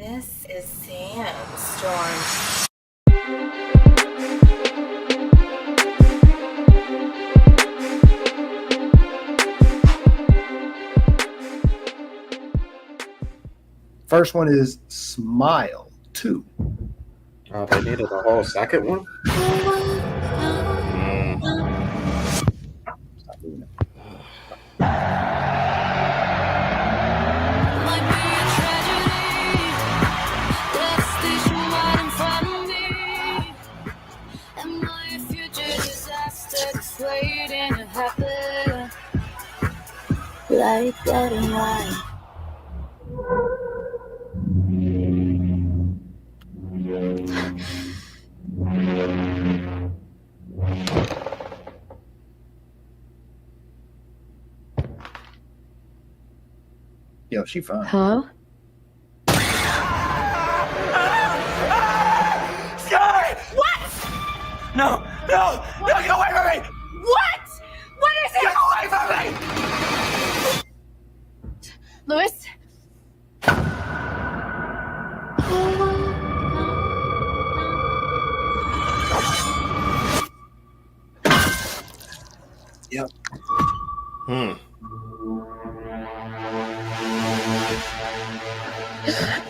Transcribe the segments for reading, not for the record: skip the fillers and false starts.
This is Sandstorm. First one is Smile 2. They needed a whole second one? Stop doing it. Like that and white. Yo, she fine. Hello? Sky! What? No, get away from me! What? What is it? Get away from me! Louis? Yep.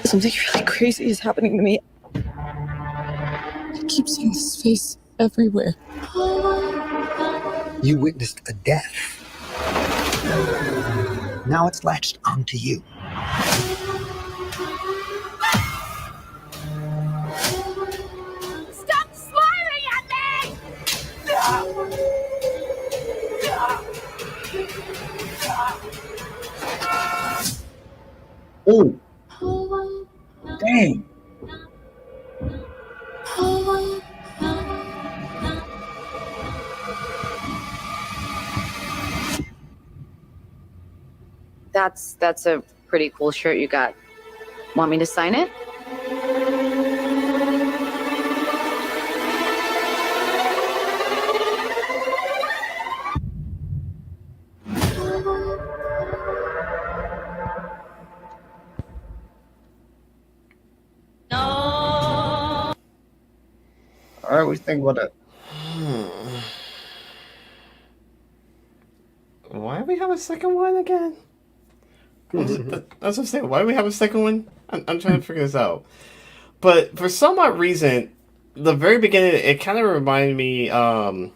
Something really crazy is happening to me. I keep seeing this face everywhere. You witnessed a death. Now it's latched onto you. Stop smiling at me! Oh. Dang. That's a pretty cool shirt you got. Want me to sign it? All right, what do you think about that? Why do we have a second one again? That's what I'm saying. Why do we have a second one? I'm trying to figure this out. But for some odd reason, the very beginning, it kind of reminded me, and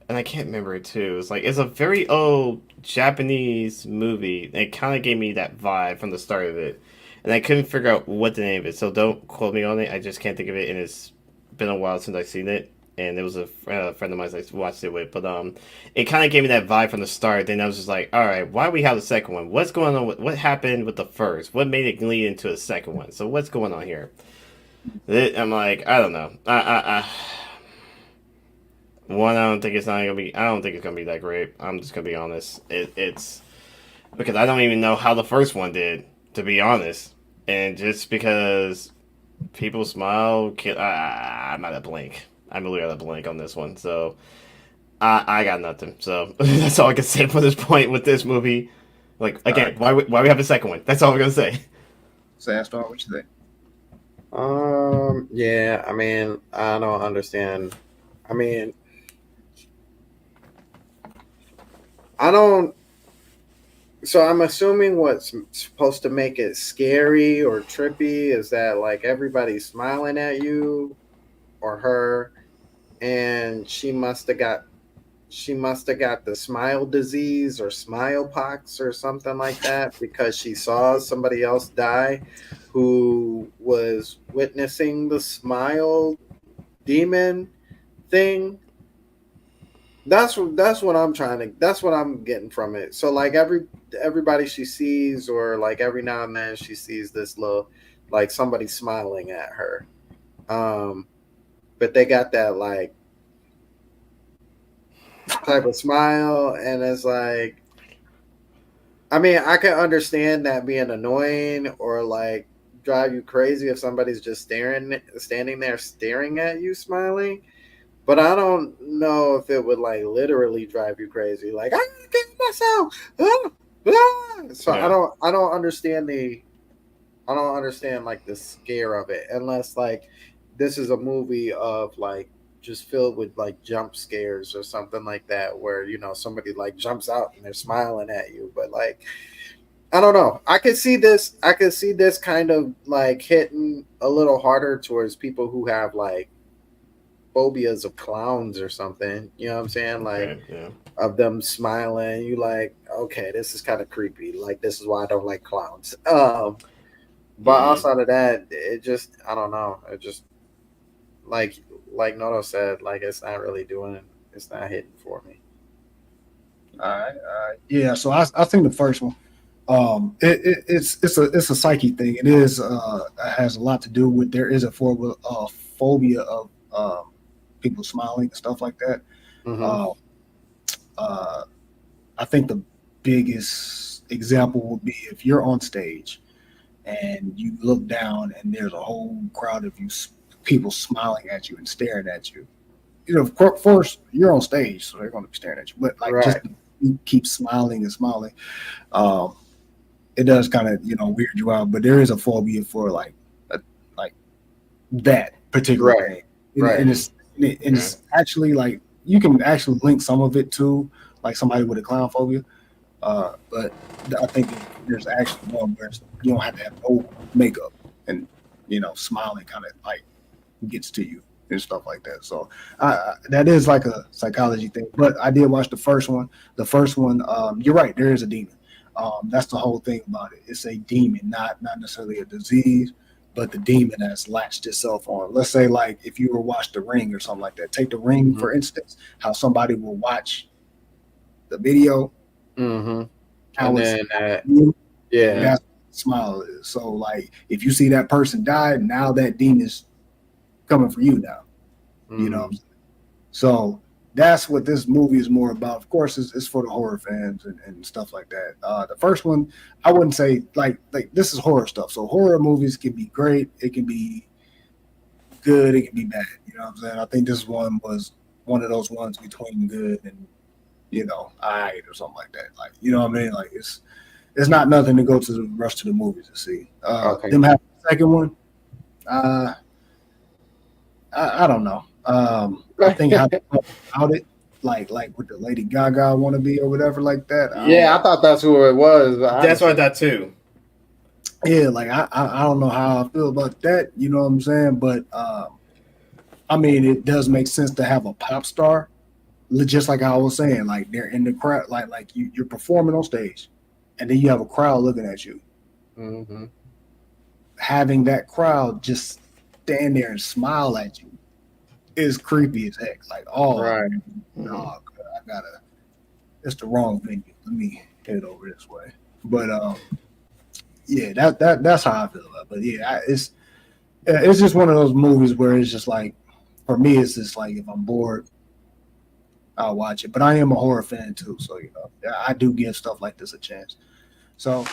I can't remember it too. It's a very old Japanese movie. It kind of gave me that vibe from the start of it. And I couldn't figure out what the name is, so don't quote me on it. I just can't think of it, and it's been a while since I've seen it. And there was a friend of mine I watched it with, but it kind of gave me that vibe from the start. Then I was just like, all right, why do we have the second one? What's going on? What happened with the first? What made it lead into a second one? So what's going on here? I'm like, I don't know. One, I don't think it's gonna be that great. I'm just gonna be honest. It's because I don't even know how the first one did, to be honest. And just because people smile, I'm at a blank. I'm really at a blank on this one, so I got nothing. So that's all I can say for this point with this movie. Like again, why we have a second one? That's all we're gonna say. Sandstorm, what you think? Yeah, I mean, I don't understand. I mean, I don't. So I'm assuming what's supposed to make it scary or trippy is that like everybody's smiling at you or her, and she must have got the smile disease or smile pox or something like that because she saw somebody else die who was witnessing the smile demon thing. That's what I'm getting from it. So like everybody she sees, or like every now and then she sees this little, like somebody smiling at her. But they got that like type of smile, and it's like, I mean, I can understand that being annoying or like drive you crazy if somebody's just standing there staring at you smiling. But I don't know if it would like literally drive you crazy. Like I can't myself. So yeah. I don't understand I don't understand like the scare of it unless like this is a movie of like just filled with like jump scares or something like that where somebody like jumps out and they're smiling at you, but like I don't know. I could see this kind of like hitting a little harder towards people who have like phobias of clowns or something. You know what I'm saying? Like Okay, yeah. of them smiling, you like, okay, this is kind of creepy. Like this is why I don't like clowns. But outside of that, it just I don't know. It just like Noto said, like it's not hitting for me. All right, all right. Yeah, so I think the first one. It's a psyche thing. It is has a lot to do with there is a phobia of people smiling and stuff like that. Mm-hmm. Uh, uh, I think the biggest example would be if you're on stage and you look down and there's a whole crowd of people smiling at you and staring at you. Of course, you're on stage, so they're going to be staring at you. But like, just Right. keep smiling and smiling. Um, it does kind of weird you out, but there is a phobia for like that particular Right. thing, Right. and it's actually like you can actually link some of it to like somebody with a clown phobia, but I think there's actually one where you don't have to have no makeup and smiling kind of like gets to you and stuff like that. So that is like a psychology thing. But I did watch the first one. The first one, you're right, there is a demon. That's the whole thing about it. It's a demon, not necessarily a disease, but the demon has latched itself on. Let's say like if you were watch The Ring or something like that. Take The Ring Mm-hmm. for instance. How somebody will watch the video. Mm-hmm. How And it's then yeah. that's what smile is. So like if you see that person die, now that demon's coming for you now. You know what I'm saying? So that's what this movie is more about. Of course, it's for the horror fans and stuff like that. The first one, I wouldn't say like this is horror stuff. So horror movies can be great. It can be good. It can be bad. You know what I'm saying? I think this one was one of those ones between good and all right or something like that. Like what I mean? Like it's not nothing to go to the rush to the movies to see. Okay. Them having the second one, I don't know. I think how they go about it, like with the Lady Gaga wannabe or whatever like that. I thought that's who it was. That's what I thought too. Yeah, like I don't know how I feel about that. You know what I'm saying? But I mean, it does make sense to have a pop star, just like I was saying. Like they're in the crowd, like you're performing on stage, and then you have a crowd looking at you. Mm-hmm. Having that crowd just stand there and smile at you is creepy as heck. Like, oh, Right. no, I gotta. It's the wrong venue. Let me head over this way. But yeah, that's how I feel about it. But yeah, it's just one of those movies where it's just like, for me, it's just like if I'm bored, I'll watch it. But I am a horror fan too, so I do give stuff like this a chance. So